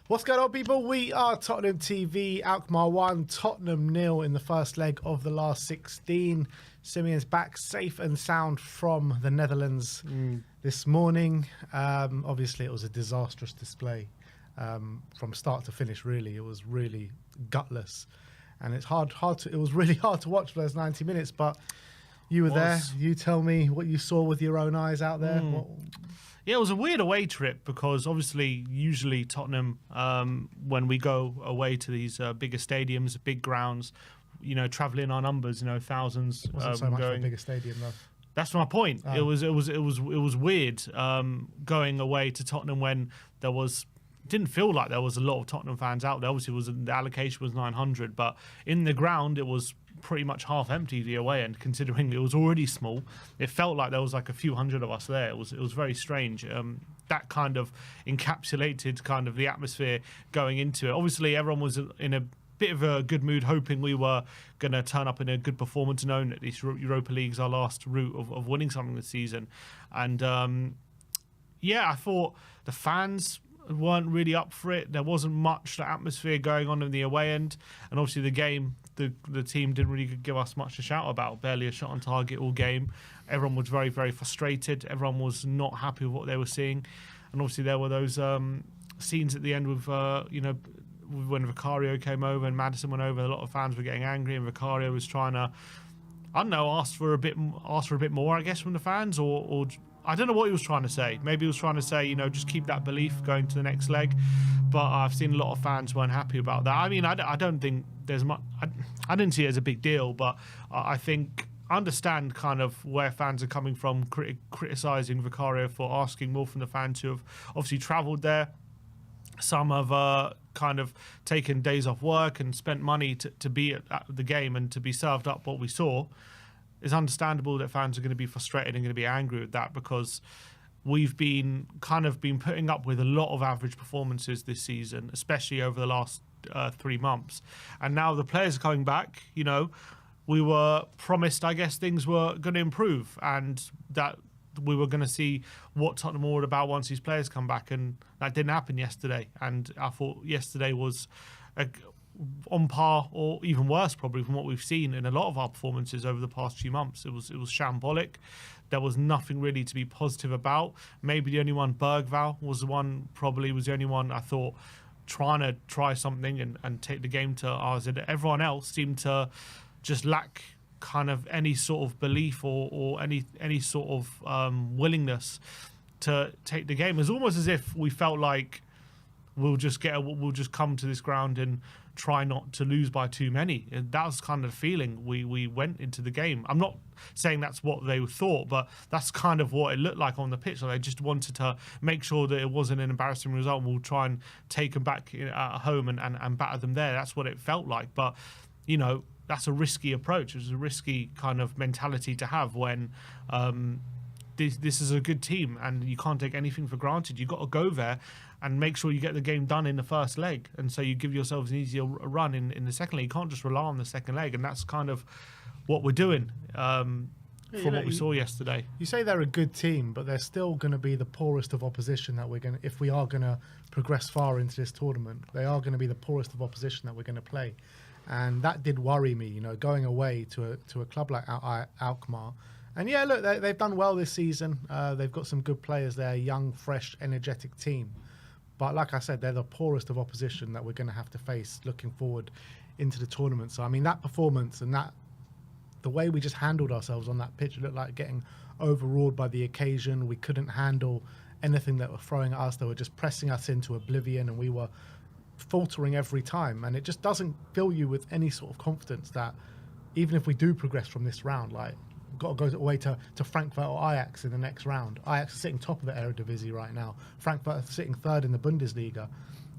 What's going on, people? We are Tottenham TV. Alkmaar 1, Tottenham 0 in the first leg of the last 16. Simeon's back safe and sound from the Netherlands this morning. Obviously, it was a disastrous display from start to finish, really. It was really gutless. And it's it was really hard to watch for those 90 minutes, but you were there. You tell me what you saw with your own eyes out there. Yeah, it was a weird away trip because obviously, usually Tottenham, when we go away to these bigger stadiums, big grounds, travelling our numbers, thousands. Wasn't so much for a bigger stadium though. That's my point. It was weird going away to Tottenham when didn't feel like there was a lot of Tottenham fans out there. Obviously, the allocation was 900, but in the ground it was pretty much half empty the away end, considering it was already small. It felt like there was like a few hundred of us there. It was very strange. That kind of encapsulated kind of the atmosphere going into it. Obviously, everyone was in a bit of a good mood, hoping we were going to turn up in a good performance, knowing that this Europa League's our last route of winning something this season. And I thought the fans weren't really up for it. There wasn't much atmosphere going on in the away end, and obviously the game, the team didn't really give us much to shout about. Barely a shot on target all game. Everyone was very, very frustrated. Everyone was not happy with what they were seeing, and obviously there were those scenes at the end with when Vicario came over and Maddison went over. A lot of fans were getting angry, and Vicario was trying to, I don't know, ask for a bit more, I guess, from the fans, or I don't know what he was trying to say. Maybe he was trying to say, just keep that belief going to the next leg. But I've seen a lot of fans weren't happy about that. I mean, I don't think there's much. I didn't see it as a big deal, but I think I understand kind of where fans are coming from, criticising Vicario for asking more from the fans who have obviously travelled there. Some have kind of taken days off work and spent money to be at the game and to be served up what we saw. It's understandable that fans are going to be frustrated and going to be angry with that, because we've been putting up with a lot of average performances this season, especially over the last 3 months. And now the players are coming back. We were promised, I guess, things were going to improve and that we were going to see what Tottenham were all about once these players come back, and that didn't happen yesterday. And I thought yesterday was on par, or even worse probably, from what we've seen in a lot of our performances over the past few months. It was shambolic. There was nothing really to be positive about. Maybe the only one, Bergvall, was the only one I thought try something and take the game to ours. Everyone else seemed to just lack kind of any sort of belief or any sort of willingness to take the game. It was almost as if we felt like we'll just come to this ground and try not to lose by too many. And that was kind of the feeling we went into the game. I'm not saying that's what they thought, but that's kind of what it looked like on the pitch. So they just wanted to make sure that it wasn't an embarrassing result, and we'll try and take them back at home and batter them there. That's what it felt like. But, that's a risky approach. It's a risky kind of mentality to have when this is a good team and you can't take anything for granted. You've got to go there and make sure you get the game done in the first leg, and so you give yourselves an easier run in the second leg. You can't just rely on the second leg, and that's kind of what we're doing from what we saw yesterday. You say they're a good team, but they're still going to be the poorest of opposition that if we are going to progress far into this tournament. They are going to be the poorest of opposition that we're going to play, and that did worry me. Going away to a club like Alkmaar. And yeah, look, they've done well this season. They've got some good players there, young, fresh, energetic team. But like I said, they're the poorest of opposition that we're going to have to face looking forward into the tournament. So, I mean, that performance and the way we just handled ourselves on that pitch, it looked like getting overawed by the occasion. We couldn't handle anything that were throwing at us. They were just pressing us into oblivion, and we were faltering every time. And it just doesn't fill you with any sort of confidence that even if we do progress from this round, we've got to go away to Frankfurt or Ajax in the next round. Ajax is sitting top of the Eredivisie right now. Frankfurt are sitting third in the Bundesliga.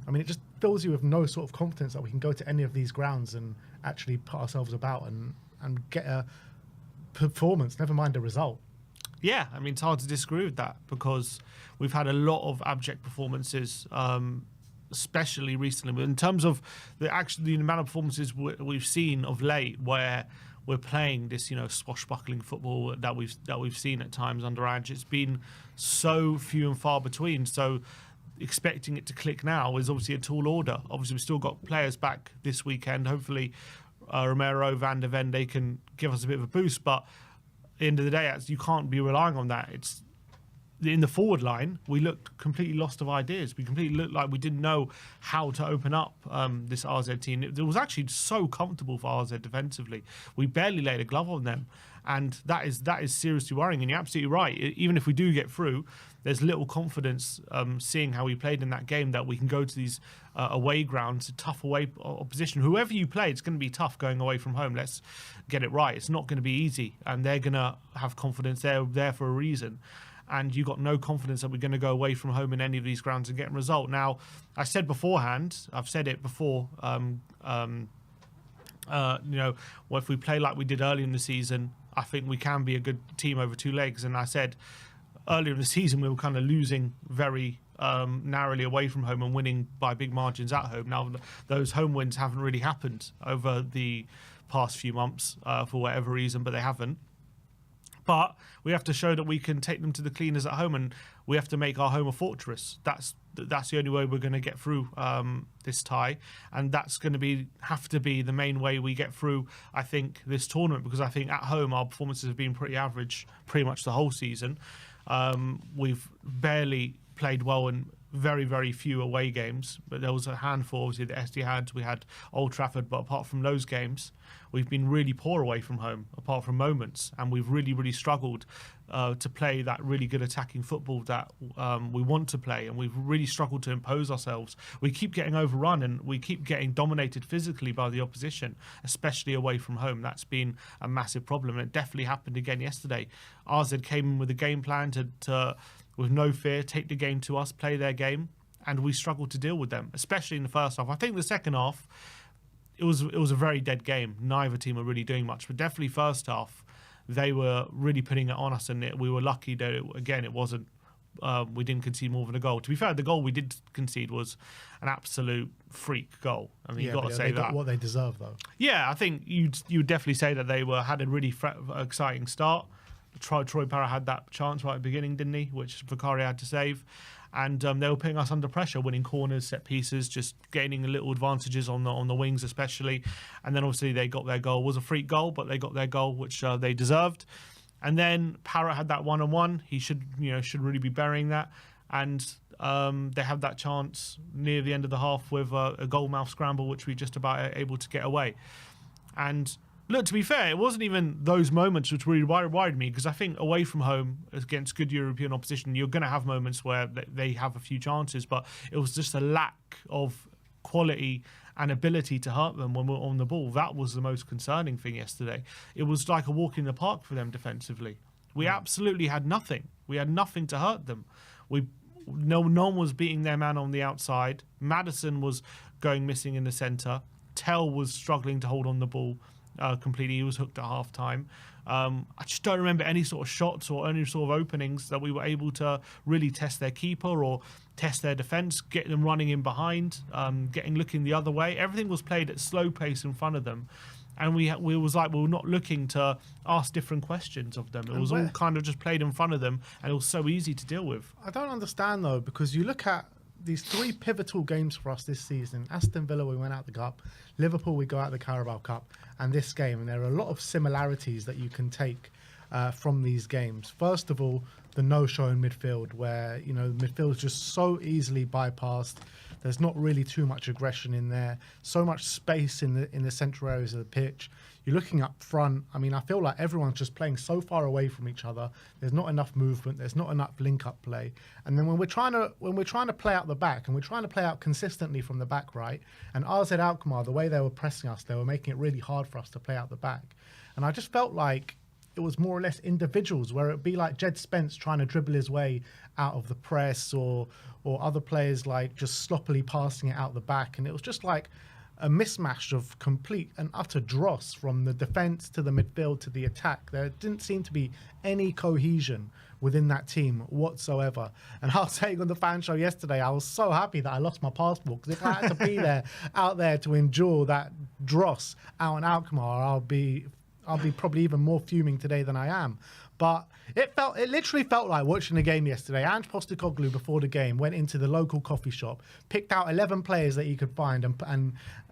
I mean, it just fills you with no sort of confidence that we can go to any of these grounds and actually put ourselves about and get a performance, never mind a result. Yeah, I mean, it's hard to disagree with that, because we've had a lot of abject performances, especially recently. But in terms of the amount of performances we've seen of late, where we're playing this, swashbuckling football that we've seen at times under Ange, it's been so few and far between. So expecting it to click now is obviously a tall order. Obviously, we've still got players back this weekend. Hopefully, Romero, Van der Ven, they can give us a bit of a boost. But at the end of the day, you can't be relying on that. It's in the forward line, we looked completely lost of ideas. We completely looked like we didn't know how to open up this RZ team. It was actually so comfortable for RZ defensively. We barely laid a glove on them. And that is seriously worrying. And you're absolutely right. Even if we do get through, there's little confidence seeing how we played in that game that we can go to these away grounds, a tough away opposition. Whoever you play, it's going to be tough going away from home. Let's get it right. It's not going to be easy. And they're going to have confidence. They're there for a reason. And you got no confidence that we're going to go away from home in any of these grounds and get a result. Now, I said beforehand, I've said it before, if we play like we did early in the season, I think we can be a good team over 2 legs. And I said earlier in the season we were kind of losing very narrowly away from home and winning by big margins at home. Now, those home wins haven't really happened over the past few months for whatever reason, but they haven't. But we have to show that we can take them to the cleaners at home, and we have to make our home a fortress. That's the only way we're going to get through this tie, and that's going to have to be the main way we get through, I think, this tournament, because I think at home our performances have been pretty average pretty much the whole season. We've barely played well in very, very few away games, but there was a handful. Obviously, the Etihad, we had Old Trafford, but apart from those games, we've been really poor away from home, apart from moments, and we've really, really struggled to play that really good attacking football that we want to play, and we've really struggled to impose ourselves. We keep getting overrun, and we keep getting dominated physically by the opposition, especially away from home. That's been a massive problem, and it definitely happened again yesterday. RZ came in with a game plan to with no fear, take the game to us, play their game, and we struggled to deal with them, especially in the first half. I think the second half, it was a very dead game. Neither team were really doing much, but definitely first half, they were really putting it on us, and we were lucky that, it wasn't, we didn't concede more than a goal. To be fair, the goal we did concede was an absolute freak goal. I mean, you've got to say that. What they deserve, though. Yeah, I think you'd definitely say that they had a really exciting start. Troy Parra had that chance right at the beginning, didn't he? Which Vicaria had to save. And they were putting us under pressure, winning corners, set pieces, just gaining little advantages on the wings especially. And then obviously they got their goal. It was a freak goal, but they got their goal, which they deserved. And then Parra had that 1-on-1. He should really be burying that. And they had that chance near the end of the half with a goal-mouth scramble, which we just about able to get away. And look, to be fair, it wasn't even those moments which really worried me, because I think away from home against good European opposition, you're going to have moments where they have a few chances, but it was just a lack of quality and ability to hurt them when we're on the ball. That was the most concerning thing yesterday. It was like a walk in the park for them defensively. We absolutely had nothing. We had nothing to hurt them. No one was beating their man on the outside. Maddison was going missing in the centre. Tell was struggling to hold on the ball completely. He was hooked at half time. I just don't remember any sort of shots or any sort of openings that we were able to really test their keeper or test their defence, get them running in behind, looking the other way. Everything was played at slow pace in front of them, and we were not looking to ask different questions of them. It was all kind of just played in front of them, and it was so easy to deal with. I don't understand though, because you look at these 3 pivotal games for us this season. Aston Villa, we went out the Cup. Liverpool, we go out the Carabao Cup. And this game, and there are a lot of similarities that you can take from these games. First of all, the no-show in midfield, where the midfield is just so easily bypassed. There's not really too much aggression in there. So much space in the central areas of the pitch. You're looking up front. I mean, I feel like everyone's just playing so far away from each other. There's not enough movement. There's not enough link-up play. And then when we're trying to play out the back, and we're trying to play out consistently from the back, right? And RZ Alkmaar, the way they were pressing us, they were making it really hard for us to play out the back. And I just felt like it was more or less individuals, where it'd be like Jed Spence trying to dribble his way out of the press, or other players like just sloppily passing it out the back. And it was just like a mismatch of complete and utter dross from the defence to the midfield to the attack. There didn't seem to be any cohesion within that team whatsoever. And I was saying on the fan show yesterday, I was so happy that I lost my passport, because if I had to be out there to endure that dross out in Alkmaar, I'll be probably even more fuming today than I am. But it literally felt like watching the game yesterday. Ange Postecoglou before the game went into the local coffee shop, picked out 11 players that he could find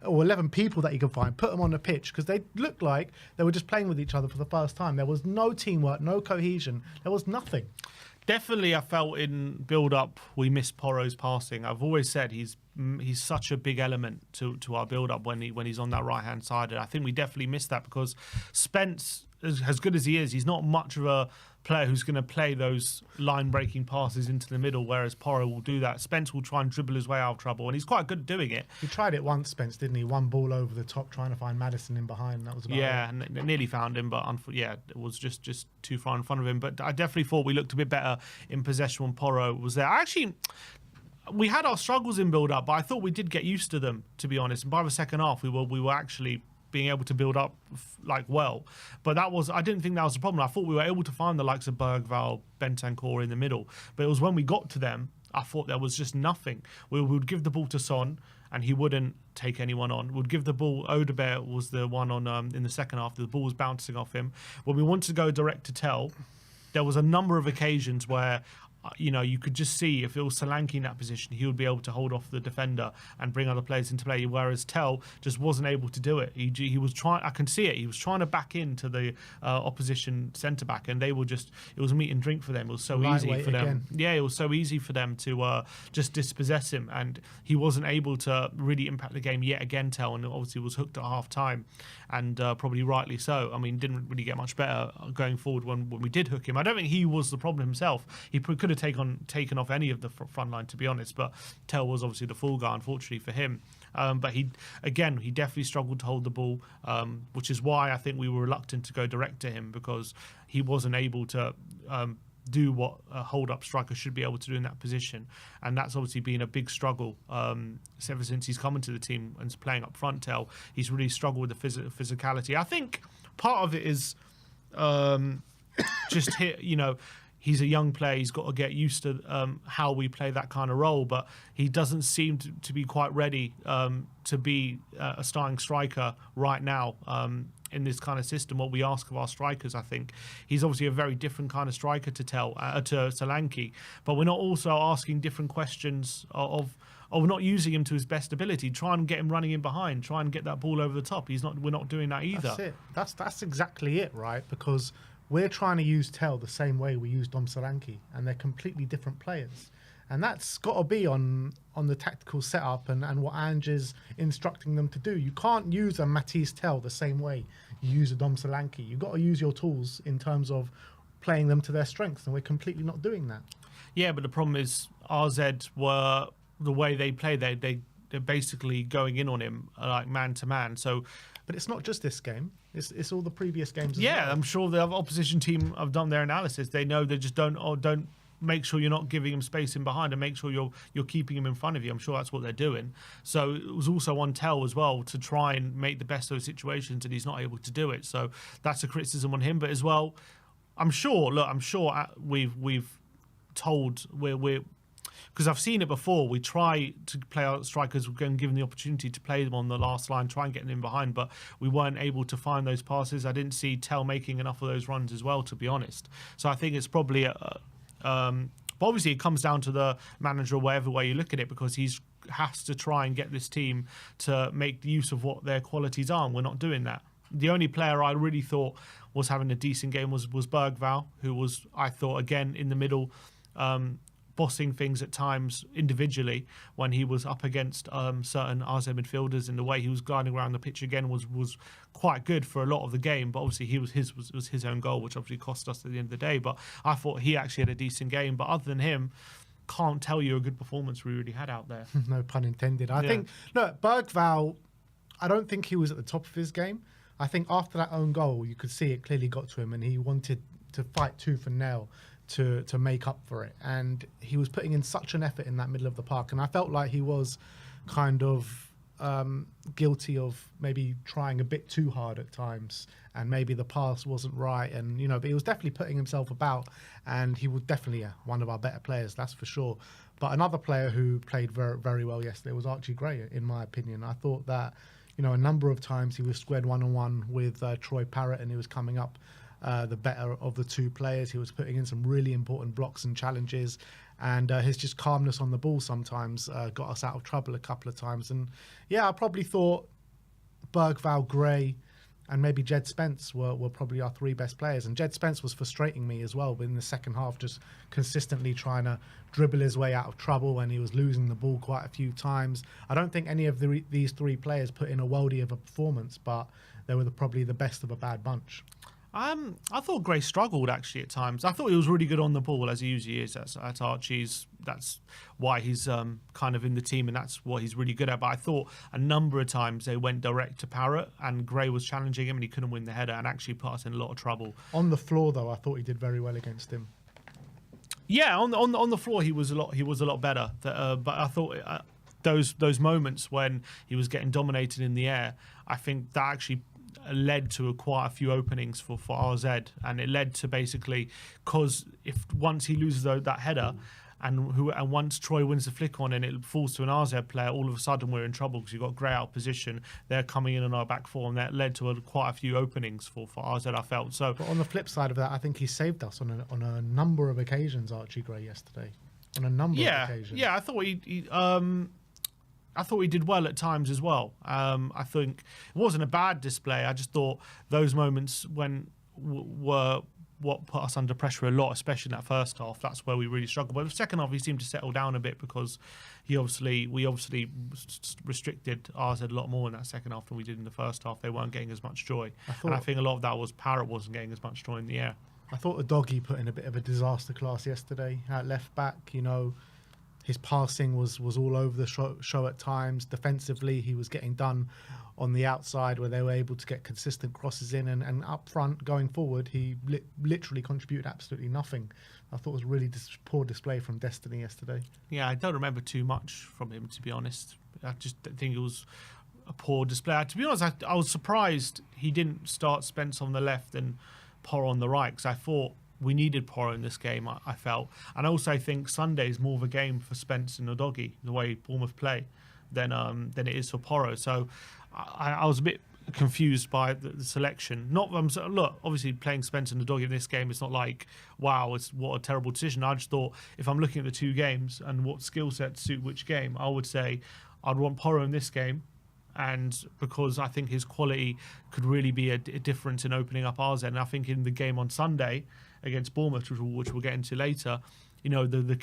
or 11 people that he could find, put them on the pitch because they looked like they were just playing with each other for the first time. There was no teamwork, no cohesion. There was nothing. Definitely, I felt in build-up we missed Porro's passing. I've always said he's such a big element to our build-up when he's on that right-hand side. And I think we definitely missed that because Spence, as good as he is, he's not much of a player who's going to play those line-breaking passes into the middle, whereas Porro will do that. Spence will try and dribble his way out of trouble, and he's quite good at doing it. He tried it once, Spence, didn't he? One ball over the top, trying to find Maddison in behind. And that was about it. And nearly found him, but it was just too far in front of him. But I definitely thought we looked a bit better in possession when Porro was there. We had our struggles in build-up, but I thought we did get used to them, to be honest. And by the second half, we were actually being able to build up well. But I didn't think that was the problem. I thought we were able to find the likes of Bergvall, Bentancur in the middle. But it was when we got to them, I thought there was just nothing. We would give the ball to Son, and he wouldn't take anyone on. We'd give the ball, Odegaard was the one on in the second half. The ball was bouncing off him. When we wanted to go direct to Tell, there was a number of occasions where you could just see if it was Solanke in that position, he would be able to hold off the defender and bring other players into play, whereas Tell just wasn't able to do it. He was trying, I can see it, he was trying to back into the opposition centre-back, and they were just, it was meat and drink for them. It was so easy for them. Yeah, it was so easy for them to just dispossess him, and he wasn't able to really impact the game yet again, Tell, and obviously was hooked at half-time, and probably rightly so. I mean, didn't really get much better going forward when we did hook him. I don't think he was the problem himself. He could have taken off any of the front line, to be honest, but Tell was obviously the full guy, unfortunately for him. But he definitely struggled to hold the ball, which is why I think we were reluctant to go direct to him, because he wasn't able to do what a hold-up striker should be able to do in that position. And that's obviously been a big struggle ever since he's come into the team and is playing up front. Tell, he's really struggled with the physicality. I think part of it is just hit, he's a young player. He's got to get used to how we play that kind of role, but he doesn't seem to be quite ready to be a starting striker right now in this kind of system. What we ask of our strikers, I think he's obviously a very different kind of striker to Solanke, but we're not also asking different questions of not using him to his best ability. Try and get him running in behind. Try and get that ball over the top. We're not doing that either. That's it. That's exactly it, right? Because we're trying to use Tell the same way we use Dom Solanke, and they're completely different players. And that's got to be on the tactical setup and what Ange is instructing them to do. You can't use a Matisse Tell the same way you use a Dom Solanke. You've got to use your tools in terms of playing them to their strengths, and we're completely not doing that. Yeah, but the problem is RZ were, the way they play, they're basically going in on him like man to man. So, but it's not just this game. It's all the previous games. Yeah, I'm sure the opposition team have done their analysis. They know they just don't make sure you're not giving him space in behind, and make sure you're keeping him in front of you. I'm sure that's what they're doing. So it was also on Tell as well to try and make the best of those situations, and he's not able to do it. So that's a criticism on him. But as well, I'm sure we've told we're because I've seen it before. We try to play our strikers, we're going to give them the opportunity to play them on the last line, try and get them in behind, but we weren't able to find those passes. I didn't see Tell making enough of those runs as well, to be honest. So I think it's probably but obviously it comes down to the manager, whatever way you look at it, because he has to try and get this team to make use of what their qualities are, and we're not doing that. The only player I really thought was having a decent game was Bergvall, who was, I thought, again in the middle, bossing things at times individually when he was up against certain RZ midfielders, and the way he was gliding around the pitch again was quite good for a lot of the game. But obviously was his own goal, which obviously cost us at the end of the day. But I thought he actually had a decent game. But other than him, can't tell you a good performance we really had out there. No pun intended. I think, look, Bergvall, I don't think he was at the top of his game. I think after that own goal, you could see it clearly got to him, and he wanted to fight tooth and nail to make up for it. And he was putting in such an effort in that middle of the park, and I felt like he was kind of guilty of maybe trying a bit too hard at times, and maybe the pass wasn't right, and but he was definitely putting himself about, and he was definitely one of our better players, that's for sure. But another player who played very, very well yesterday was Archie Gray, in my opinion. I thought that a number of times he was squared one-on-one with Troy Parrott, and he was coming up the better of the two players. He was putting in some really important blocks and challenges, and his just calmness on the ball sometimes got us out of trouble a couple of times. And yeah, I probably thought Bergvall, Gray, and maybe Jed Spence were probably our three best players. And Jed Spence was frustrating me as well, but in the second half, just consistently trying to dribble his way out of trouble, and he was losing the ball quite a few times. I don't think any of these three players put in a worldie of a performance, but they were probably the best of a bad bunch. I thought Gray struggled actually at times. I thought he was really good on the ball, as he usually is at Archie's. That's why he's kind of in the team, and that's what he's really good at. But I thought a number of times they went direct to Parrott, and Gray was challenging him, and he couldn't win the header, and actually put us in a lot of trouble. On the floor, though, I thought he did very well against him. Yeah, on the floor he was a lot better. But I thought those moments when he was getting dominated in the air, I think that actually led to quite a few openings for RZ, and it led to basically, because if once he loses that header, and once Troy wins the flick on and it falls to an RZ player, all of a sudden we're in trouble because you've got Gray out of position. They're coming in on our back four, and that led to quite a few openings for RZ, I felt. So, but on the flip side of that, I think he saved us on a number of occasions, Archie Gray, yesterday. On a number of occasions. Yeah, I thought he did well at times as well. I think it wasn't a bad display. I just thought those moments when were what put us under pressure a lot, especially in that first half. That's where we really struggled. But the second half, he seemed to settle down a bit because we obviously restricted RZ a lot more in that second half than we did in the first half. They weren't getting as much joy. And I think a lot of that was Parrott wasn't getting as much joy in the air. I thought Udogie put in a bit of a disaster class yesterday at left back. His passing was all over the show at times. Defensively, he was getting done on the outside where they were able to get consistent crosses in. And up front, going forward, he literally contributed absolutely nothing. I thought it was a really poor display from Destiny yesterday. Yeah, I don't remember too much from him, to be honest. I just think it was a poor display. To be honest, I was surprised he didn't start Spence on the left and Porro on the right, because I thought we needed Porro in this game, I felt. And I also think Sunday is more of a game for Spence and Udogie, the way Bournemouth play, than it is for Porro. So I was a bit confused by the selection. Look, obviously playing Spence and Udogie in this game, it's not like, wow, what a terrible decision. I just thought, if I'm looking at the two games and what skill sets suit which game, I would say I'd want Porro in this game, and because I think his quality could really be a difference in opening up RZ. And I think in the game on Sunday against Bournemouth, which we'll get into later, the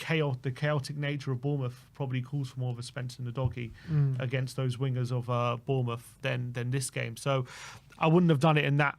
chaotic nature of Bournemouth probably calls for more of a Spencer and Udogie against those wingers of Bournemouth than this game. So I wouldn't have done it in that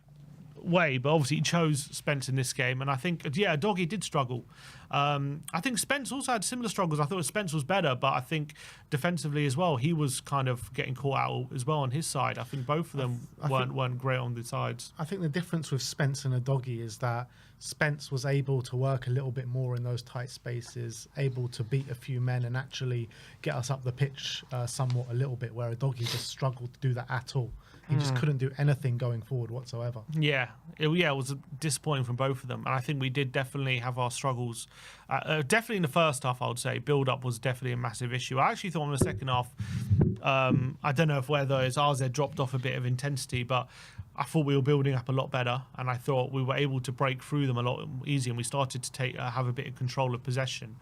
way, but obviously he chose Spence in this game, and I think Udogie did struggle. I think Spence also had similar struggles. I thought Spence was better, but I think defensively as well, he was kind of getting caught out as well on his side. I think both of them weren't great on the sides. I think the difference with Spence and Udogie is that Spence was able to work a little bit more in those tight spaces, able to beat a few men and actually get us up the pitch somewhat a little bit, where Udogie just struggled to do that at all. He just couldn't do anything going forward whatsoever. Yeah, it was disappointing from both of them. And I think we did definitely have our struggles. Definitely in the first half, I would say. Build-up was definitely a massive issue. I actually thought in the second half, I don't know whether it's RZ dropped off a bit of intensity, but I thought we were building up a lot better. And I thought we were able to break through them a lot easier. And we started to have a bit of control of possession.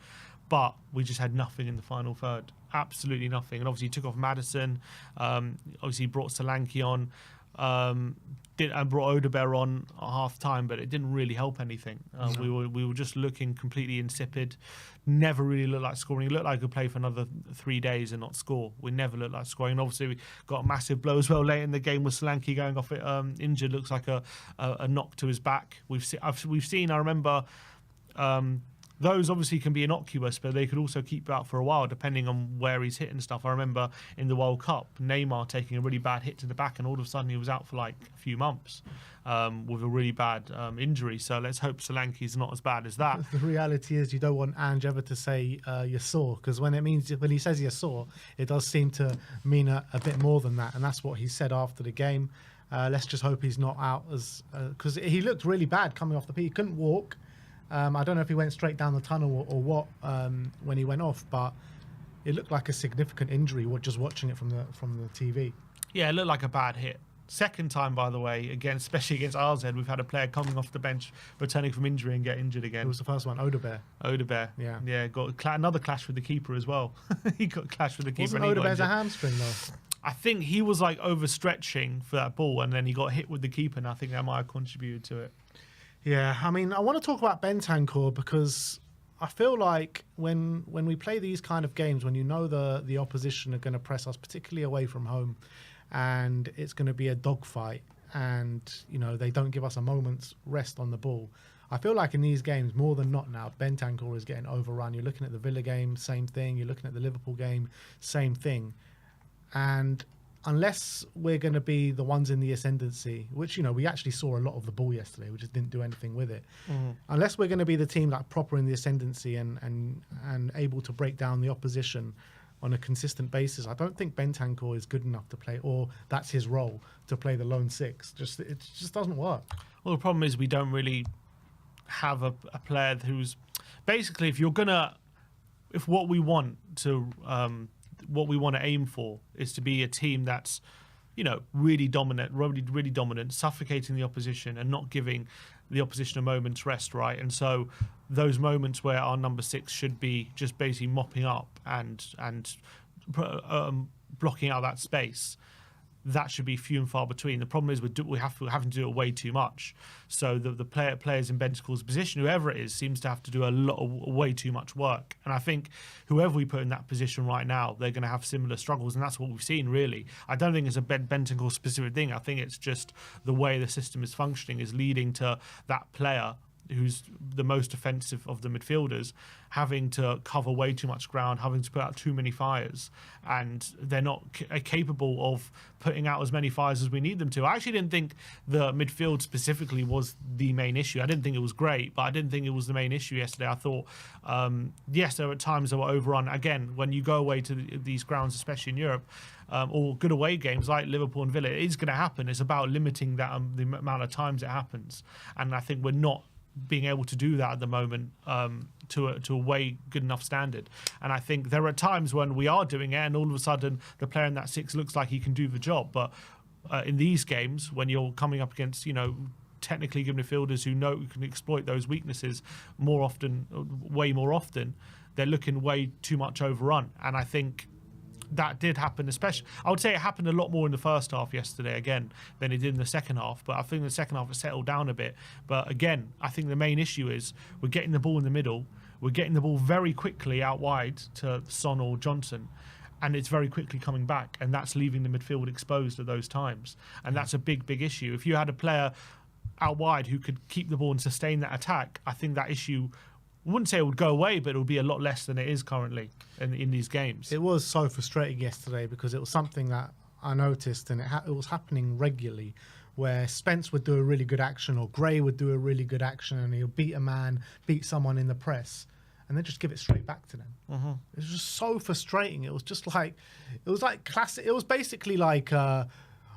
But we just had nothing in the final third. Absolutely nothing. And obviously he took off Maddison. Obviously he brought Solanke on. And brought Odebear on at half time, but it didn't really help anything. We were just looking completely insipid. Never really looked like scoring. It looked like we could play for another 3 days and not score. We never looked like scoring. And obviously we got a massive blow as well late in the game with Solanke going off it injured. Looks like a knock to his back. We've seen. I remember. Those obviously can be innocuous, but they could also keep out for a while, depending on where he's hitting stuff. I remember in the World Cup, Neymar taking a really bad hit to the back, and all of a sudden he was out for like a few months with a really bad injury. So let's hope Solanke's not as bad as that. The reality is you don't want Ange ever to say you're sore, because when he says you're sore, it does seem to mean a bit more than that, and that's what he said after the game. Let's just hope he's not out, because he looked really bad coming off the pitch. He couldn't walk. I don't know if he went straight down the tunnel or what when he went off, but it looked like a significant injury just watching it from the TV. Yeah, it looked like a bad hit. Second time, by the way, again, especially against RZ, we've had a player coming off the bench, returning from injury and get injured again. It was the first one, Odebear. Yeah, got another clash with the keeper as well. He got clashed with the keeper. Wasn't Odebear's a hamstring though? I think he was like overstretching for that ball, and then he got hit with the keeper, and I think that might have contributed to it. Yeah, I mean, I want to talk about Bentancur because I feel like when we play these kind of games, when you know the opposition are going to press us, particularly away from home, and it's going to be a dogfight, and they don't give us a moment's rest on the ball. I feel like in these games, more than not now, Bentancur is getting overrun. You're looking at the Villa game, same thing. You're looking at the Liverpool game, same thing. And unless we're going to be the ones in the ascendancy, which we actually saw a lot of the ball yesterday, we just didn't do anything with it. Unless we're going to be the team like proper in the ascendancy and able to break down the opposition on a consistent basis, I don't think Bentancur is good enough to play, or that's his role, to play the lone six. It just doesn't work. Well, the problem is we don't really have a player who's basically, if what we want to aim for is to be a team that's really dominant, really dominant, suffocating the opposition and not giving the opposition a moment's rest, right? And so those moments where our number six should be just basically mopping up and blocking out that space, that should be few and far between. The problem is we have to do it way too much. So the players in Bentancur's position, whoever it is, seems to have to do way too much work. And I think whoever we put in that position right now, they're going to have similar struggles, and that's what we've seen, really. I don't think it's a Bentancur specific thing. I think it's just the way the system is functioning is leading to that player who's the most offensive of the midfielders having to cover way too much ground, having to put out too many fires, and they're not capable of putting out as many fires as we need them to. I actually didn't think the midfield specifically was the main issue. I didn't think it was great, but I didn't think it was the main issue yesterday. I thought, yes, there were times that were overrun. Again, when you go away to these grounds, especially in Europe, or good away games like Liverpool and Villa, it is going to happen. It's about limiting that the amount of times it happens, and I think we're not being able to do that at the moment to a way good enough standard. And I think there are times when we are doing it and all of a sudden the player in that six looks like he can do the job. But in these games, when you're coming up against, technically good midfielders who can exploit those weaknesses way more often, they're looking way too much overrun. And I think that did happen, especially, I would say it happened a lot more in the first half yesterday again than it did in the second half, but I think the second half has settled down a bit. But again, I think the main issue is we're getting the ball in the middle, we're getting the ball very quickly out wide to Son or Johnson, and it's very quickly coming back, and that's leaving the midfield exposed at those times. And that's a big issue. If you had a player out wide who could keep the ball and sustain that attack, I think that issue, I wouldn't say it would go away, but it would be a lot less than it is currently in these games. It was so frustrating yesterday because it was something that I noticed, and it was happening regularly, where Spence would do a really good action or Gray would do a really good action and he'll beat a man, beat someone in the press, and then just give it straight back to them. It was just so frustrating. It was like classic. It was basically like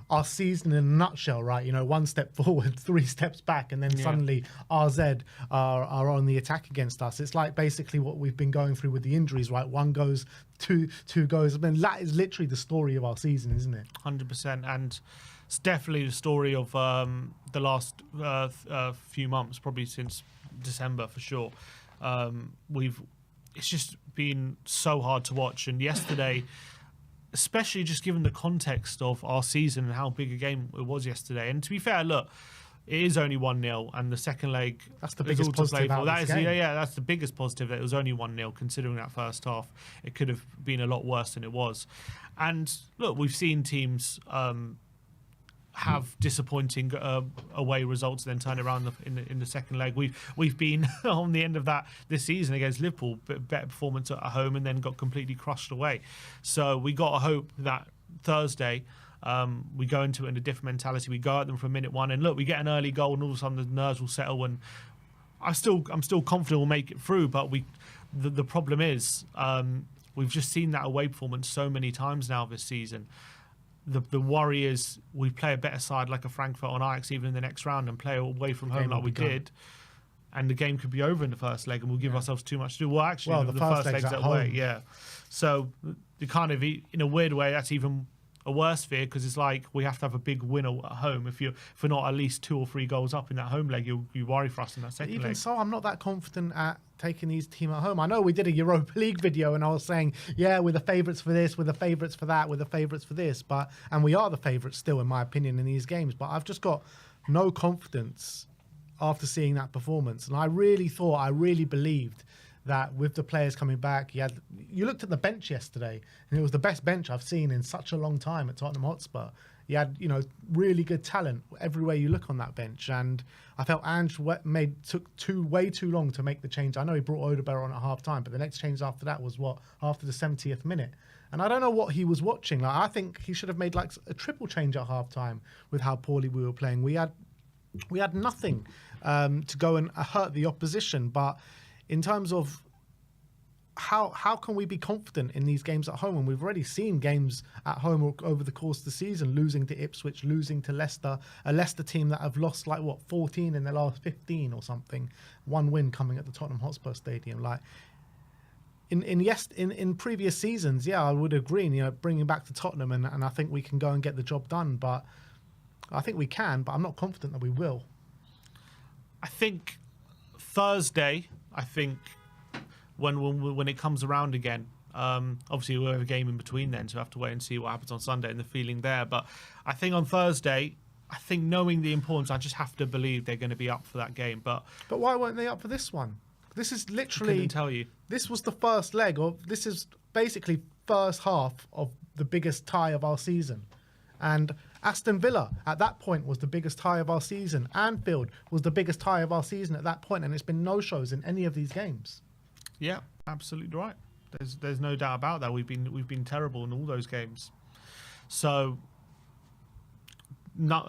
our season in a nutshell, right? 1 step forward, 3 steps back, and then suddenly RZ are on the attack against us. It's like basically what we've been going through with the injuries, right? 1 goes, 2 goes. I mean, that is literally the story of our season, isn't it? 100%, and it's definitely the story of the last few months, probably since December for sure. It's just been so hard to watch, and yesterday, especially just given the context of our season and how big a game it was yesterday. And to be fair, look, it is only 1-0, and the second leg, that's the biggest positive out of this game. Yeah, that's the biggest positive, that it was only 1-0, considering that first half. It could have been a lot worse than it was. And look, we've seen teams have disappointing away results, then turn around in the second leg. We've been on the end of that this season against Liverpool, better performance at home, and then got completely crushed away. So we got to hope that Thursday we go into it in a different mentality. We go at them from minute 1, and look, we get an early goal, and all of a sudden the nerves will settle. And I'm still confident we'll make it through. But the problem is we've just seen that away performance so many times now this season. The worry is we play a better side like a Frankfurt on Ajax even in the next round and play away from home like we did, and the game could be over in the first leg and we'll give ourselves too much to do. Well, actually, the first leg's that way. Yeah. So the kind of, in a weird way, that's even a worse fear because it's like we have to have a big win at home. If we're not at least 2 or 3 goals up in that home leg, you worry for us in that second Even leg. so, I'm not that confident at taking these team at home. I know we did a Europa League video and I was saying, yeah, we're the favourites for this, we're the favourites for that, we're the favourites for this, and we are the favourites still, in my opinion, in these games. But I've just got no confidence after seeing that performance. And I really believed that with the players coming back, you looked at the bench yesterday, and it was the best bench I've seen in such a long time at Tottenham Hotspur. You had, really good talent everywhere you look on that bench, and I felt Ange took way too long to make the change. I know he brought Odegaard on at half time, but the next change after that was after the 70th minute. And I don't know what he was watching. Like, I think he should have made like a triple change at half time with how poorly we were playing. We had nothing to go and hurt the opposition, but in terms of how can we be confident in these games at home? And we've already seen games at home over the course of the season, losing to Ipswich, losing to Leicester, a Leicester team that have lost 14 in their last 15 or something. 1 win coming at the Tottenham Hotspur Stadium. Like in previous seasons, I would agree. Bringing back to Tottenham, and I think we can go and get the job done. But I think we can, but I'm not confident that we will. I think Thursday. When it comes around again, obviously we'll have a game in between then, so we have to wait and see what happens on Sunday and the feeling there. But I think on Thursday, knowing the importance, I just have to believe they're going to be up for that game. But why weren't they up for this one? This is literally. I couldn't tell you. This was the first leg, or this is basically first half of the biggest tie of our season, and Aston Villa at that point was the biggest tie of our season. Anfield was the biggest tie of our season at that point, and it's been no shows in any of these games. Yeah, absolutely right. There's no doubt about that. We've been terrible in all those games. So, there's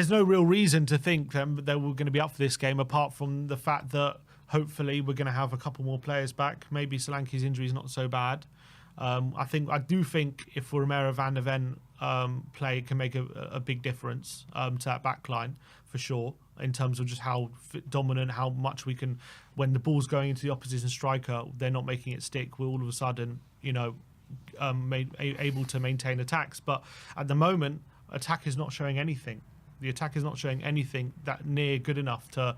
no real reason to think that we're going to be up for this game, apart from the fact that hopefully we're going to have a couple more players back. Maybe Solanke's injury is not so bad. I do think if Romero van der Ven play, it can make a big difference to that back line for sure, in terms of just how dominant, how much we can, when the ball's going into the opposition striker, they're not making it stick. We're all of a sudden, able to maintain attacks. But at the moment, attack is not showing anything. The attack is not showing anything that near good enough to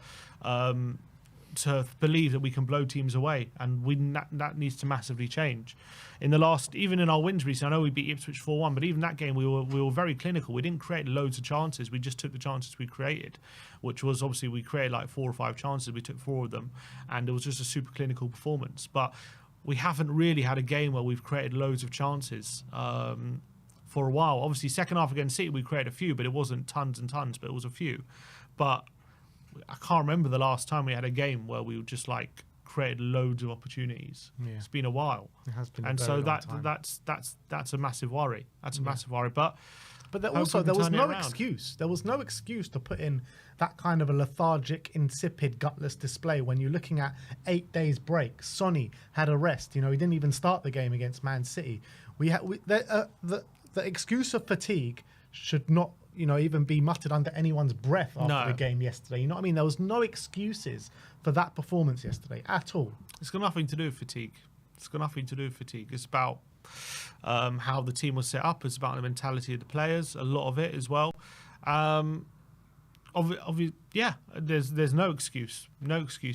believe that we can blow teams away, and that needs to massively change. Even in our wins recently, I know we beat Ipswich 4-1, but even that game we were very clinical. We didn't create loads of chances. We just took the chances we created, which was obviously we created like 4 or 5 chances. We took 4 of them, and it was just a super clinical performance. But we haven't really had a game where we've created loads of chances for a while. Obviously, second half against City we created a few, but it wasn't tons and tons, but it was a few. But I can't remember the last time we had a game where we just created loads of opportunities. Yeah. It's been a while. It has been, and so that's a massive worry. That's a massive worry. But there was no excuse. There was no excuse to put in that kind of a lethargic, insipid, gutless display when you're looking at 8 days break. Sonny had a rest. He didn't even start the game against Man City. The excuse of fatigue should not even be muttered under anyone's breath after the game yesterday. You know what I mean? There was no excuses for that performance yesterday at all. It's got nothing to do with fatigue. It's about how the team was set up. It's about the mentality of the players, a lot of it as well. There's no excuse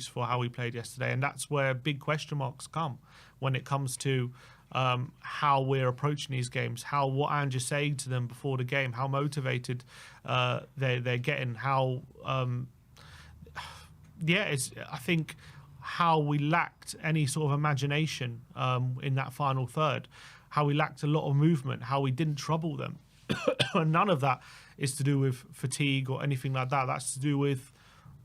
for how we played yesterday, and that's where big question marks come when it comes to how we're approaching these games, what Ange is saying to them before the game, how motivated they're getting, I think how we lacked any sort of imagination in that final third, how we lacked a lot of movement, how we didn't trouble them. And none of that is to do with fatigue or anything like that. That's to do with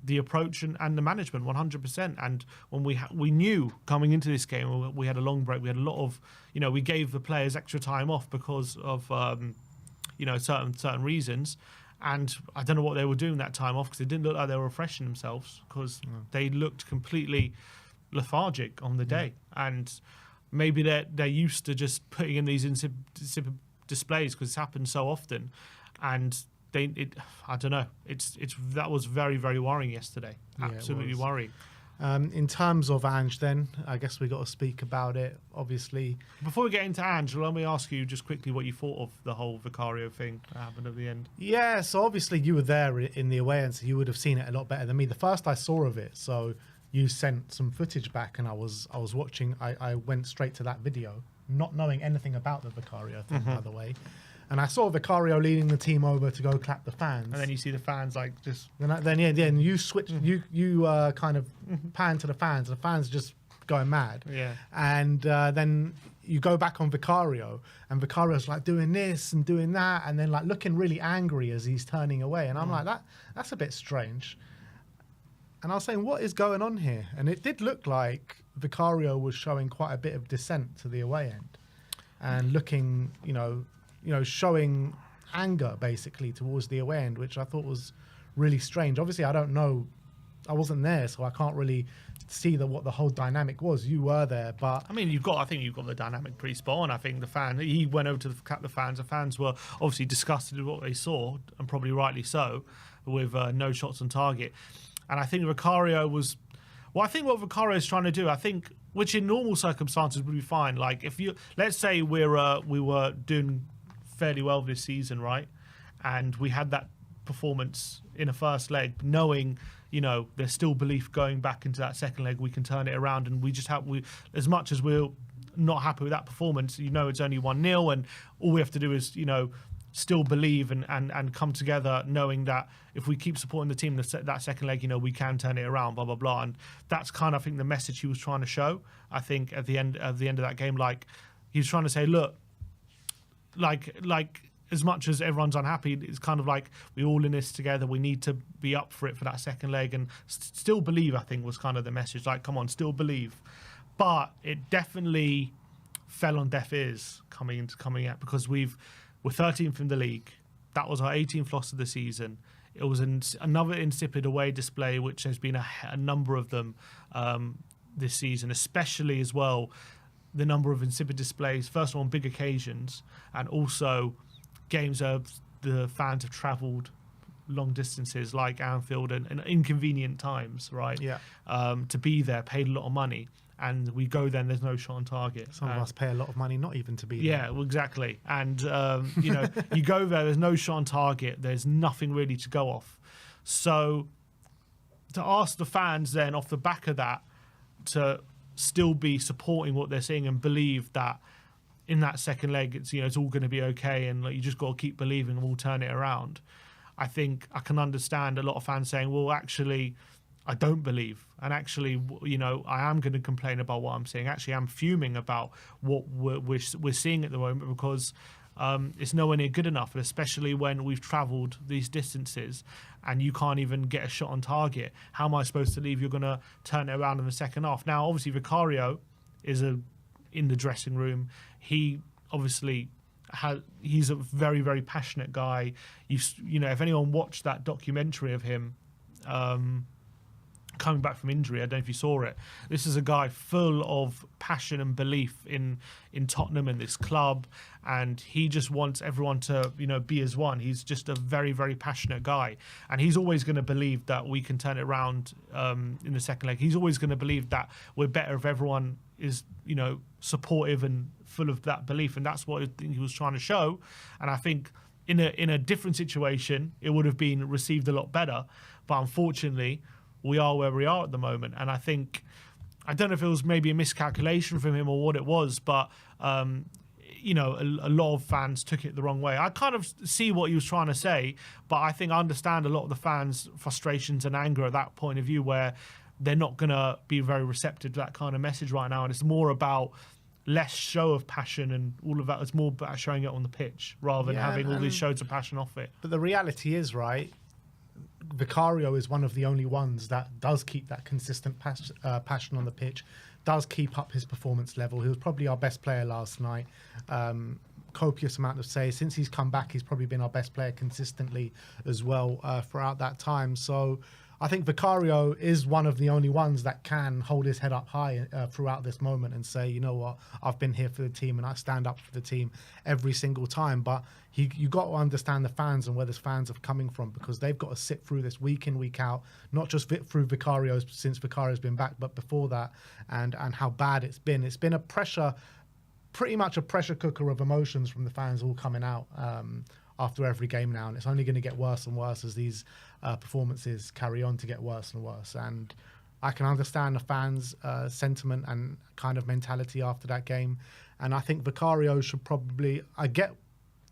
the approach and the management, 100%. And when we knew coming into this game, we had a long break. We had a lot of, we gave the players extra time off because of, certain reasons. And I don't know what they were doing that time off, because it didn't look like they were refreshing themselves, because they looked completely lethargic on the day. And maybe they're used to just putting in these insipid displays because it's happened so often. And I don't know. That was very, very worrying yesterday. Absolutely worrying. In terms of Ange, then I guess we got to speak about it. Obviously, before we get into Ange, let me ask you just quickly what you thought of the whole Vicario thing that happened at the end. Yeah, so obviously you were there in the away end, so you would have seen it a lot better than me. The first I saw of it, so you sent some footage back, and I was watching. I went straight to that video, not knowing anything about the Vicario thing, by the way. And I saw Vicario leading the team over to go clap the fans. And then you see the fans like just... Then you switch, you kind of pan to the fans, and the fans just going mad. Yeah. And then you go back on Vicario, and Vicario's like doing this and doing that, and then like looking really angry as he's turning away. And I'm like, that's a bit strange. And I was saying, what is going on here? And it did look like Vicario was showing quite a bit of dissent to the away end, and looking, showing anger basically towards the away end, which I thought was really strange. Obviously, I don't know, I wasn't there, so I can't really see what the whole dynamic was. You were there, but I mean, I think you've got the dynamic pretty spot on. I think he went over to clap the fans. The fans were obviously disgusted with what they saw, and probably rightly so, with no shots on target. And I think Vicario was... Well, I think what Vicario is trying to do, which in normal circumstances would be fine. Like if let's say we were doing fairly well this season, right? And we had that performance in a first leg, knowing, there's still belief going back into that second leg, we can turn it around. And we just as much as we're not happy with that performance, it's only 1-0, and all we have to do is, still believe and come together, knowing that if we keep supporting the team, that second leg, we can turn it around, blah, blah, blah. And that's kind of, I think, the message he was trying to show. I think at the end of that game, like, he was trying to say, look, like as much as everyone's unhappy, it's kind of like we're all in this together. We need to be up for it for that second leg, and still believe, I think, was kind of the message. Like, come on, still believe. But it definitely fell on deaf ears coming out, because we're 13th in the league. That was our 18th loss of the season. It was another insipid away display, which has been a number of them this season, especially as well the number of insipid displays, first of all on big occasions, and also games where the fans have travelled long distances like Anfield and inconvenient times, right? Yeah. To be there, paid a lot of money. And we go then, there's no shot on target. Some of us pay a lot of money not even to be there. Yeah, well, exactly. And, you go there, there's no shot on target. There's nothing really to go off. So to ask the fans then off the back of that to still be supporting what they're seeing and believe that in that second leg, it's all going to be okay, and you just got to keep believing and we'll turn it around. I think I can understand a lot of fans saying, well, actually, I don't believe. And actually, I am going to complain about what I'm seeing. Actually, I'm fuming about what we're seeing at the moment, because it's nowhere near good enough, and especially when we've travelled these distances and you can't even get a shot on target. How am I supposed to believe you're going to turn it around in the second half? Now, obviously, Vicario is in the dressing room. He obviously... he's a very, very passionate guy. If anyone watched that documentary of him coming back from injury, I don't know if you saw it. This is a guy full of passion and belief in Tottenham and this club, and he just wants everyone to be as one. He's just a very, very passionate guy, and he's always going to believe that we can turn it around in the second leg. He's always going to believe that we're better if everyone is supportive and full of that belief, and that's what I think he was trying to show. And I think in a different situation it would have been received a lot better, but unfortunately we are where we are at the moment. And I don't know if it was maybe a miscalculation from him or what it was, but a lot of fans took it the wrong way. I kind of see what he was trying to say, but I think I understand a lot of the fans' frustrations and anger at that point of view, where they're not going to be very receptive to that kind of message right now. And it's more about less show of passion and all of that. It's more about showing it on the pitch rather than having all these shows of passion off it. But the reality is, right, Vicario is one of the only ones that does keep that consistent passion on the pitch, does keep up his performance level. He was probably our best player last night. Copious amount of saves. Since he's come back, he's probably been our best player consistently as well throughout that time. So I think Vicario is one of the only ones that can hold his head up high throughout this moment and say, you know what, I've been here for the team and I stand up for the team every single time. But you got to understand the fans and where the fans are coming from, because they've got to sit through this week in, week out, not just through Vicario since Vicario's been back, but before that, and how bad it's been. It's been pretty much a pressure cooker of emotions from the fans all coming out after every game now, and it's only going to get worse and worse as these performances carry on to get worse and worse. And I can understand the fans' sentiment and kind of mentality after that game, and I think Vicario should probably, I get,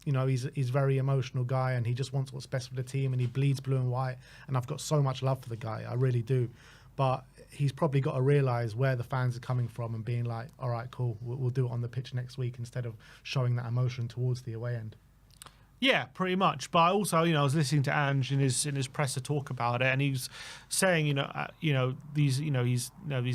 you know, he's a very emotional guy and he just wants what's best for the team and he bleeds blue and white, and I've got so much love for the guy, I really do. But he's probably got to realise where the fans are coming from and being like, all right, cool, we'll do it on the pitch next week, instead of showing that emotion towards the away end. Yeah, pretty much. But also, you know, I was listening to Ange in his presser talk about it, and he's saying, these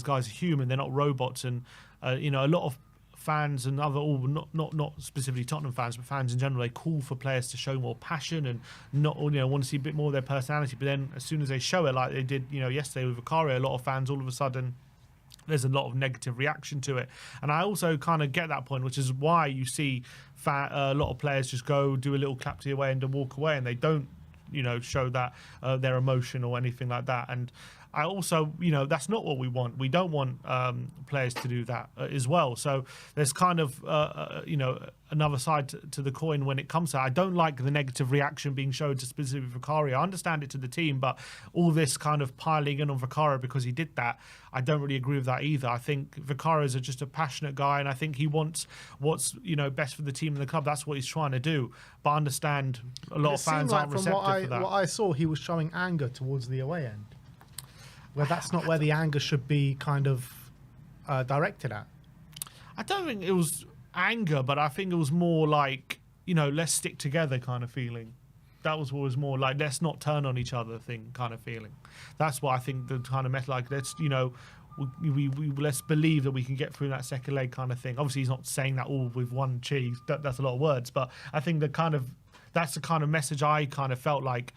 guys are human, they're not robots, and a lot of fans and not specifically Tottenham fans, but fans in general, they call for players to show more passion and want to see a bit more of their personality. But then as soon as they show it, like they did, yesterday with Vicario, a lot of fans all of a sudden, there's a lot of negative reaction to it. And I also kind of get that point, which is why you see a lot of players just go do a little clap to the away end and walk away, and they don't show that their emotion or anything like that. And I also, that's not what we want. We don't want players to do that as well. So there's kind of, another side to the coin when it comes to that. I don't like the negative reaction being shown to specific Vicario. I understand it to the team, but all this kind of piling in on Vicario because he did that, I don't really agree with that either. I think Vicario is just a passionate guy, and I think he wants what's best for the team and the club. That's what he's trying to do. But I understand a lot of fans aren't receptive for that. What I saw, he was showing anger towards the away end, where that's not where the anger should be kind of directed at. I don't think it was anger, but I think it was more like, let's stick together kind of feeling. That was what was more like, let's not turn on each other thing kind of feeling. That's what I think the kind of method, like, let's, we let's believe that we can get through that second leg kind of thing. Obviously, he's not saying that all with one cheese. That's a lot of words, but I think that's the kind of message I kind of felt like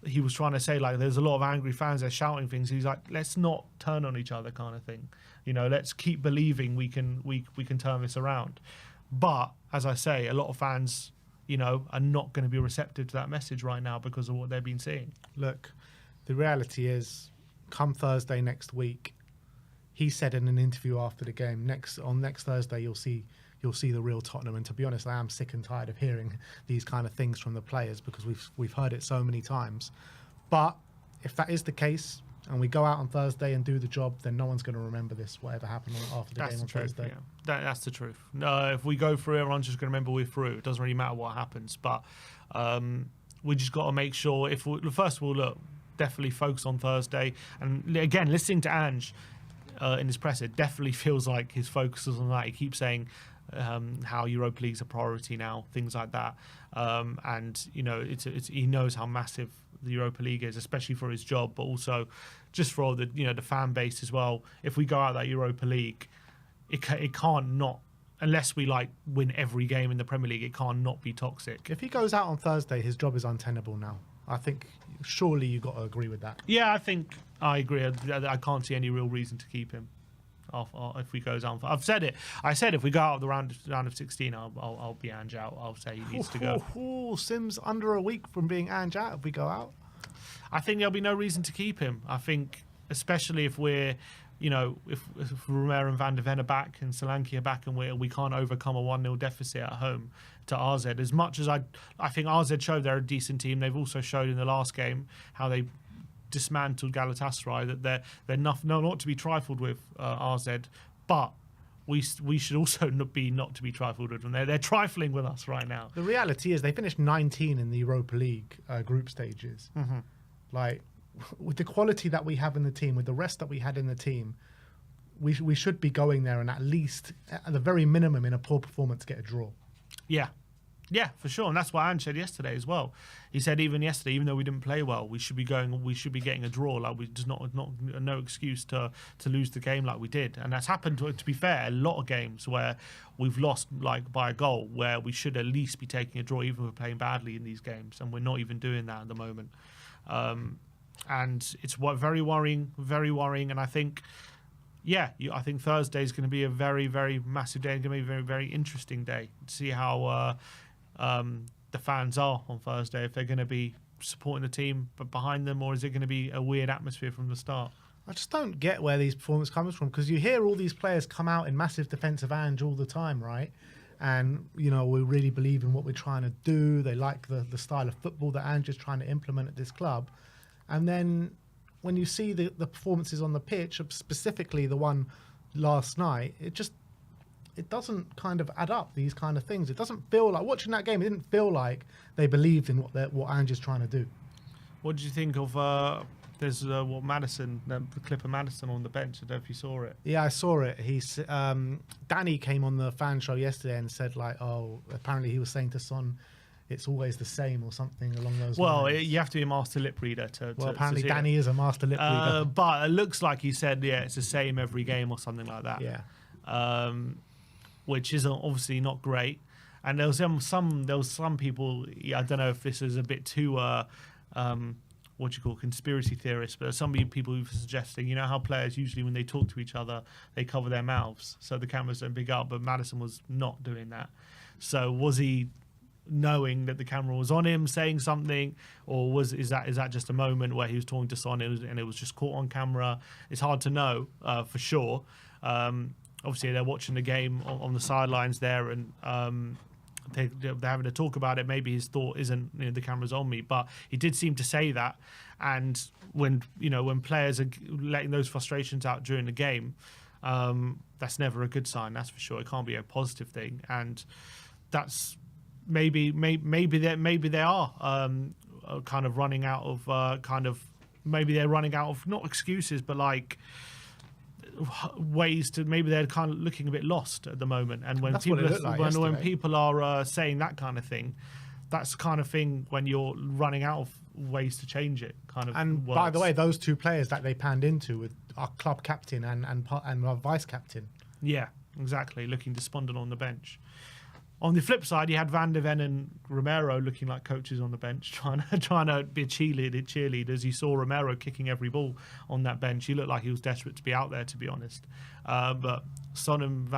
he was trying to say. Like, there's a lot of angry fans, they're shouting things. He's like, let's not turn on each other kind of thing. Let's keep believing we can turn this around. But as I say, a lot of fans, are not going to be receptive to that message right now because of what they've been seeing. Look, the reality is, come Thursday next week, he said in an interview after the game, next Thursday you'll see the real Tottenham. And to be honest, I am sick and tired of hearing these kind of things from the players, because we've heard it so many times. But if that is the case, and we go out on Thursday and do the job, then no one's going to remember this, whatever happened after the game on Thursday. Yeah. That's the truth. No, if we go through, everyone's just going to remember we're through. It doesn't really matter what happens. But we just got to make sure, first of all, look, definitely focus on Thursday. And again, listening to Ange in his press, it definitely feels like his focus is on that. He keeps saying how Europa League's a priority now, things like that. And he knows how massive the Europa League is, especially for his job, but also just for all the the fan base as well. If we go out that Europa League, it can't not, unless we win every game in the Premier League, it can't not be toxic. If he goes out on Thursday, his job is untenable now. I think surely you've got to agree with that. Yeah, I think I agree. I can't see any real reason to keep him if we goes on. I've said it. I said if we go out of the round of 16, I'll be Ange out. I'll say he needs to go. Sim's under a week from being Ange out if we go out. I think there'll be no reason to keep him. I think, especially if we're, if Romero and Van de Ven are back and Solanke are back, and we can't overcome a 1-0 deficit at home to RZ. As much as I think RZ showed they're a decent team, they've also showed in the last game how they dismantled Galatasaray, that they're not to be trifled with, RZ, but we should also not to be trifled with them. They're trifling with us right now. The reality is they finished 19 in the Europa League group stages. Mm-hmm. With the quality that we have in the team, with the rest that we had in the team, we should be going there and at least, at the very minimum, in a poor performance, get a draw. Yeah, for sure, and that's what Ange said yesterday as well. He said even yesterday, even though we didn't play well, we should be getting a draw. Like, we just no excuse to lose the game like we did, and that's happened. To be fair, a lot of games where we've lost by a goal, where we should at least be taking a draw, even if we're playing badly in these games, and we're not even doing that at the moment. and it's very worrying, and I think. Yeah, I think Thursday is going to be a very, very massive day. It's going to be a very, very interesting day to see how the fans are on Thursday. If they're going to be supporting the team but behind them, or is it going to be a weird atmosphere from the start? I just don't get where these performances comes from, because you hear all these players come out in massive defensive Ange all the time, right? And, you know, we really believe in what we're trying to do. They like the style of football that Ange is trying to implement at this club. And then when you see the performances on the pitch, specifically the one last night, it doesn't kind of add up, these kind of things. It doesn't feel like, watching that game, it didn't feel like they believed in what Ange is trying to do. What did you think of there's Maddison, the clip of Maddison on the bench? I don't know if you saw it. Yeah, I saw it. Danny came on the fan show yesterday and said, like, oh, apparently he was saying to Son, it's always the same or something along those lines. Well, you have to be a master lip reader to apparently to Danny is a master lip reader. But it looks like he said, yeah, it's the same every game or something like that. Yeah. Which is obviously not great. And there was some people, I don't know if this is a bit too, conspiracy theorists, but some people who are suggesting, you know how players usually when they talk to each other, they cover their mouths so the cameras don't pick up, but Maddison was not doing that. So was he knowing that the camera was on him saying something, or is that just a moment where he was talking to Son and it was just caught on camera? It's hard to know for sure. Obviously they're watching the game on the sidelines there, and they're having to talk about it. Maybe his thought isn't, you know, the camera's on me, but he did seem to say that. And when players are letting those frustrations out during the game, that's never a good sign, that's for sure. It can't be a positive thing, and that's maybe they are kind of running out of maybe they're running out of, not excuses, but like ways to, maybe they're kind of looking a bit lost at the moment. And when people are saying that kind of thing, that's the kind of thing when you're running out of ways to change it, kind of. And works. By the way, those two players that they panned into with our club captain and our vice captain. Yeah, exactly, looking despondent on the bench. On the flip side, you had Van der Ven and Romero looking like coaches on the bench, trying to be cheerleaders. You saw Romero kicking every ball on that bench. He looked like he was desperate to be out there, to be honest. But Son and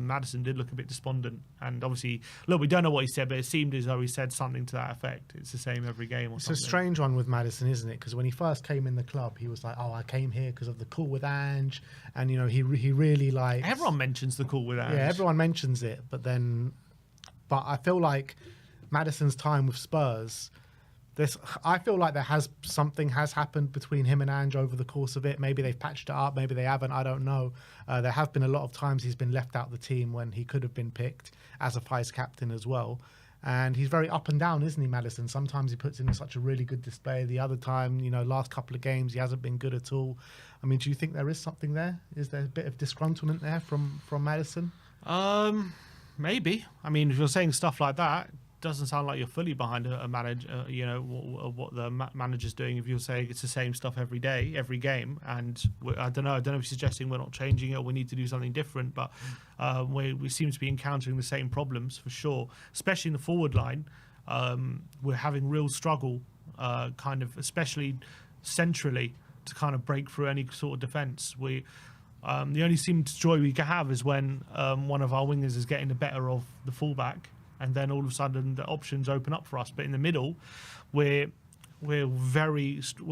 Maddison did look a bit despondent. And obviously, look, we don't know what he said, but it seemed as though he said something to that effect. It's the same every game or something. It's a strange one with Maddison, isn't it? Because when he first came in the club, he was like, oh, I came here because of the call with Ange. And, you know, he really like... Everyone mentions the call with Ange. Yeah, everyone mentions it, but then... But I feel like Maddison's time with Spurs, I feel like something has happened between him and Ange over the course of it. Maybe they've patched it up, maybe they haven't, I don't know. There have been a lot of times he's been left out of the team when he could have been picked as a vice captain as well. And he's very up and down, isn't he, Maddison? Sometimes he puts in such a really good display. The other time, you know, last couple of games, he hasn't been good at all. I mean, do you think there is something there? Is there a bit of disgruntlement there from Maddison? Maybe. I mean, if you're saying stuff like that, it doesn't sound like you're fully behind a manager, you know, what the manager's doing. If you're saying it's the same stuff every day, every game, and I don't know if you're suggesting we're not changing it or we need to do something different, but we seem to be encountering the same problems for sure, especially in the forward line. We're having real struggle, kind of, especially centrally, to kind of break through any sort of defence. The only joy we can have is when one of our wingers is getting the better of the fullback, and then all of a sudden the options open up for us. But in the middle, we're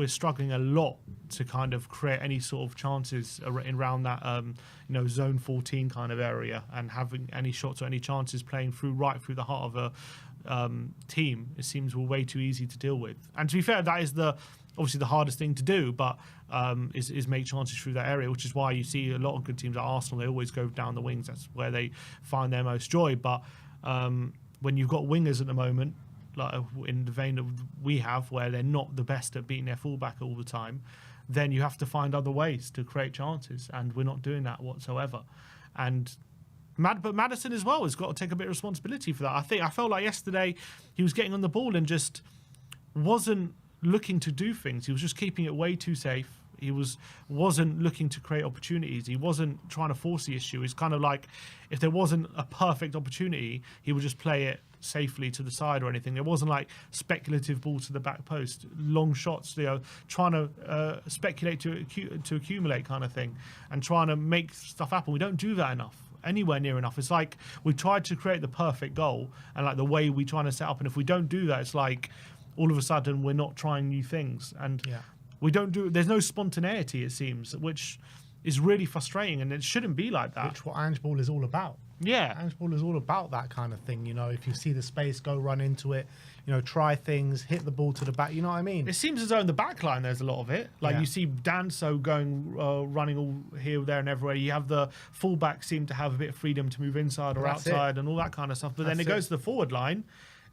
struggling a lot to kind of create any sort of chances around that zone 14 kind of area, and having any shots or any chances playing right through the heart of a team. It seems we're way too easy to deal with. And to be fair, that is obviously the hardest thing to do, but is make chances through that area, which is why you see a lot of good teams like Arsenal, they always go down the wings. That's where they find their most joy. But when you've got wingers at the moment, like in the vein that we have, where they're not the best at beating their fullback all the time, then you have to find other ways to create chances, and we're not doing that whatsoever. And but Maddison as well has got to take a bit of responsibility for that. I felt like yesterday he was getting on the ball and just wasn't looking to do things. He was just keeping it way too safe. He wasn't looking to create opportunities. He wasn't trying to force the issue. It's kind of like if there wasn't a perfect opportunity, he would just play it safely to the side or anything. There wasn't like speculative ball to the back post, long shots, trying to speculate to accumulate kind of thing, and trying to make stuff happen. We don't do that enough. Anywhere near enough. It's like we tried to create the perfect goal and like the way we trying to set up, and if we don't do that, it's like all of a sudden we're not trying new things, and we don't do. There's no spontaneity, it seems, which is really frustrating, and it shouldn't be like that. Which what Ange ball is all about. Yeah, Ange ball is all about that kind of thing. If you see the space, go run into it. Try things, hit the ball to the back. You know what I mean? It seems as though in the back line there's a lot of it. Like you see Danso going, running all here, there, and everywhere. You have the fullback seem to have a bit of freedom to move inside or outside and all that kind of stuff. But then it goes to the forward line.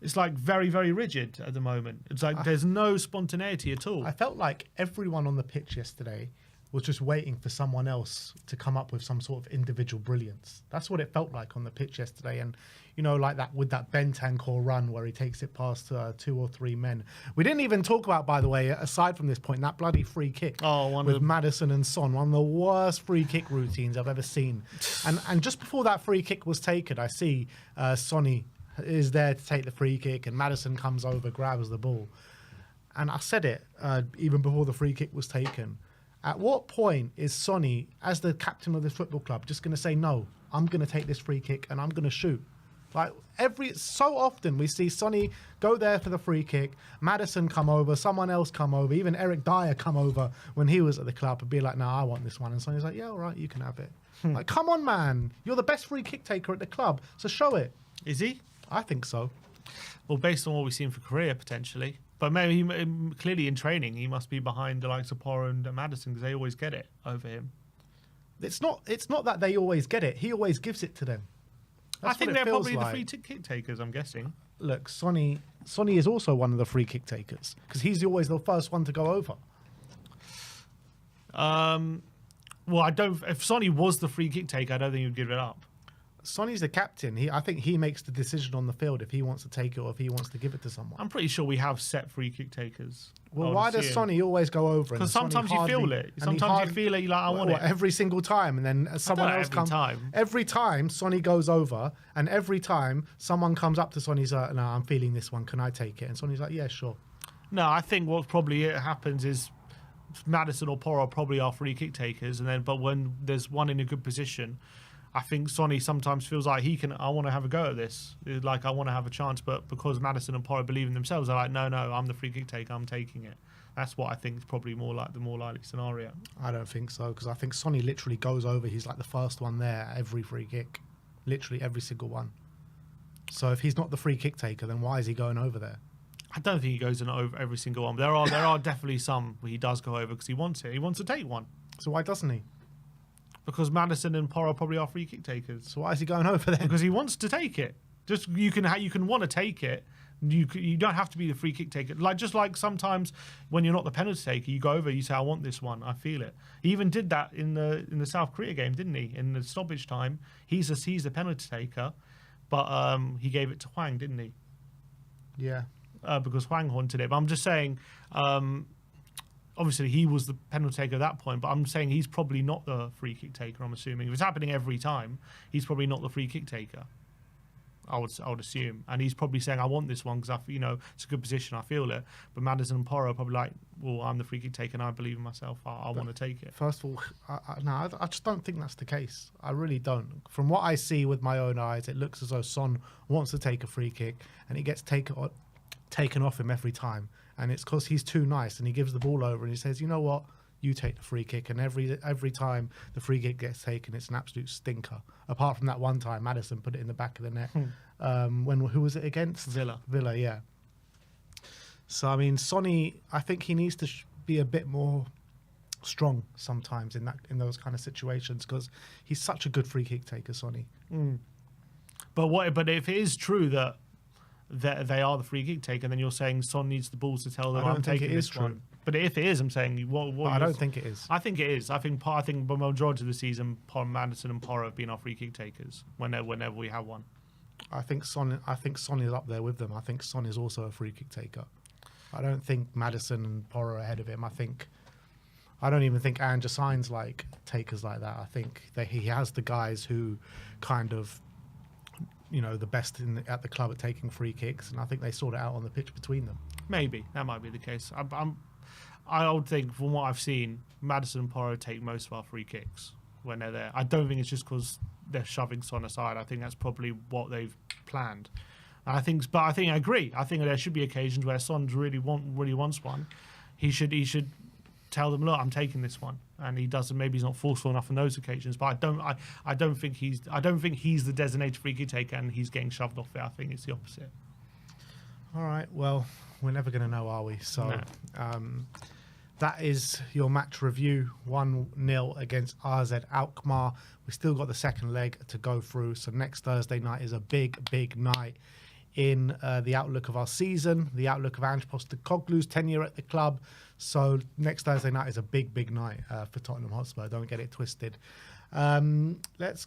It's like very, very rigid at the moment. It's like there's no spontaneity at all. I felt like everyone on the pitch yesterday was just waiting for someone else to come up with some sort of individual brilliance. That's what it felt like on the pitch yesterday. And, like that with that Bentancur run where he takes it past 2 or 3 men. We didn't even talk about, by the way, aside from this point, that bloody free kick with Maddison and Son, one of the worst free kick routines I've ever seen. And just before that free kick was taken, I see Sonny is there to take the free kick, and Maddison comes over, grabs the ball. And I said it even before the free kick was taken. At what point is Sonny, as the captain of this football club, just going to say, no, I'm going to take this free kick and I'm going to shoot? Like so often we see Sonny go there for the free kick, Maddison come over, someone else come over, even Eric Dyer come over when he was at the club and be like, no, I want this one. And Sonny's like, yeah, all right, you can have it. Like, come on, man. You're the best free kick taker at the club, so show it. Is he? I think so. Well, based on what we've seen for Korea, potentially. But maybe clearly in training, he must be behind the likes of Porro and Maddison because they always get it over him. It's not that they always get it. He always gives it to them. I think they're probably the free kick takers, I'm guessing. Look, Sonny is also one of the free kick takers because he's always the first one to go over. Well, I don't. If Sonny was the free kick taker, I don't think he'd give it up. Sonny's the captain. I think he makes the decision on the field if he wants to take it or if he wants to give it to someone. I'm pretty sure we have set free kick takers. Well, why does Sonny always go over? Because sometimes you feel it. Sometimes you feel it. You're like, I want it every single time, and then someone else comes. Every time Sonny goes over, and every time someone comes up to Sonny's like, no, I'm feeling this one. Can I take it? And Sonny's like, yeah, sure. No, I think what probably happens is Maddison or Porro probably are free kick takers, but when there's one in a good position, I think Sonny sometimes feels like I want to have a go at this. Like, I want to have a chance, but because Maddison and Porro believe in themselves, they're like, no, I'm the free kick taker, I'm taking it. That's what I think is probably more likely scenario. I don't think so, because I think Sonny literally goes over. He's like the first one there at every free kick. Literally every single one. So if he's not the free kick taker, then why is he going over there? I don't think he goes in over every single one. There are definitely some where he does go over because he wants it. He wants to take one. So why doesn't he? Because Maddison and Porro probably are free kick takers. So why is he going over there? Because he wants to take it. Just you can want to take it. You don't have to be the free kick taker. Just like sometimes when you're not the penalty taker, you go over. You say, I want this one. I feel it. He even did that in the South Korea game, didn't he? In the stoppage time, he's the penalty taker, but he gave it to Hwang, didn't he? Yeah. Because Hwang haunted it. But I'm just saying. Obviously, he was the penalty taker at that point, but I'm saying he's probably not the free kick taker, I'm assuming. If it's happening every time, he's probably not the free kick taker, I would assume. And he's probably saying, I want this one because, it's a good position, I feel it. But Maddison and Porro are probably like, well, I'm the free kick taker and I believe in myself, I want to take it. First of all, I just don't think that's the case. I really don't. From what I see with my own eyes, it looks as though Son wants to take a free kick and it gets taken off him every time. And it's because he's too nice and he gives the ball over and he says, you know what, you take the free kick. And every time the free kick gets taken, it's an absolute stinker. Apart from that one time, Maddison put it in the back of the net. Who was it against? Villa, yeah. So, I mean, Sonny, I think he needs to be a bit more strong sometimes in those kind of situations because he's such a good free kick taker, Sonny. But if it is true that they are the free kick taker, then you're saying Son needs the balls to tell them I'm taking this one. But if it is, I'm saying what I don't think it is. I think it is. I think the majority of the season, Maddison and Porro have been our free kick takers whenever we have one. I think Son is up there with them. I think Son is also a free kick taker. I don't think Maddison and Porro are ahead of him. I think I don't even think Ange signs like takers like that. I think that he has the guys who kind of, the best at the club at taking free kicks, and I think they sort it out on the pitch between them. Maybe that might be the case. I would think, from what I've seen, Maddison and Porro take most of our free kicks when they're there. I don't think it's just because they're shoving Son aside. I think that's probably what they've planned. I agree. I think there should be occasions where Son really wants one. He should tell them, look, I'm taking this one, and he doesn't. Maybe he's not forceful enough on those occasions. But I don't think he's the designated free kick taker, and he's getting shoved off it. I think it's the opposite. All right. Well, we're never going to know, are we? So. No. That is your match review, 1-0 against AZ Alkmaar. We still got the second leg to go through. So next Thursday night is a big, big night in the outlook of our season, the outlook of Ange Postecoglou's tenure at the club. So next Thursday night is a big, big night for Tottenham Hotspur. Don't get it twisted. Let's